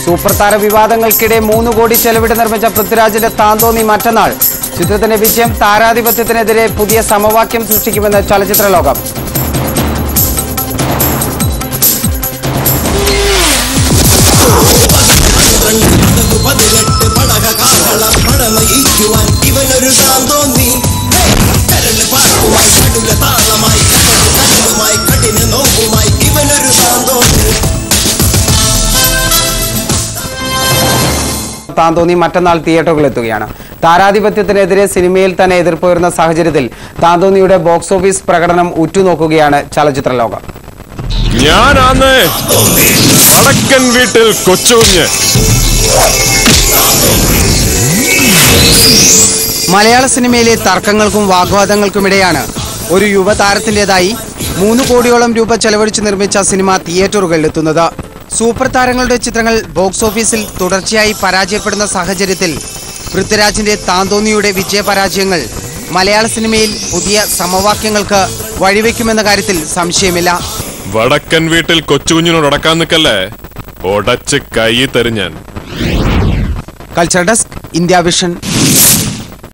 Super താര വിവാദങ്ങൾക്കിടെ 3 കോടി ചെലവിട്ട് നിർമ്മിച്ച പൃഥ്വിരാജിന്റെ താന്തോന്നി മറ്റന്നാൾ. ചിത്രത്തിന്റെ വിജയം താരാധിപത്യത്തിനെതിരെ പുതിയ സമവാക്യം സൃഷ്ടിക്കുമെന്ന് ചലച്ചിത്ര ലോകം. താന്തോന്നി മറ്റന്നാൾ തിയേറ്ററുകളിലെത്തുകയാണ്. താരാധിപത്യത്തിനെതിരെ സിനിമയിൽ തന്നെ എതിർപ്പുയർന്ന സാഹചര്യത്തിൽ താന്തോന്നിയുടെ ബോക്സ് ഓഫീസ് പ്രകടനം ഉറ്റുനോക്കുകയാണ് ചലച്ചിത്ര ലോകം. വീട്ടിൽ കൊച്ചുകുഞ്ഞ്. മലയാള സിനിമയിലെ തർക്കങ്ങൾക്കും വാഗ്വാദങ്ങൾക്കുമിടെയാണ് ഒരു യുവതാരത്തിന്റേതായി 3 കോടിയോളം രൂപ ചെലവഴിച്ച് നിർമ്മിച്ച സിനിമ തിയേറ്ററുകളിലെത്തുന്നത്. സൂപ്പർ താരങ്ങളുടെ ചിത്രങ്ങൾ ബോക്സ് ഓഫീസിൽ തുടർച്ചയായി പരാജയപ്പെടുന്ന സാഹചര്യത്തിൽ പൃഥ്വിരാജിന്റെ താന്തോന്നിയുടെ വിജയപരാജയങ്ങൾ മലയാള സിനിമയിൽ പുതിയ സമവാക്യങ്ങൾക്ക് വഴിവെക്കുമെന്ന കാര്യത്തിൽ സംശയമില്ല. വടക്കൻ വീട്ടിൽ കൊച്ചുകുഞ്ഞിനോട് അടക്കാൻ നിൽക്കല്ലേ, ഒടച്ച് കൈ തരും ഞാൻ. Culture desk, India vision.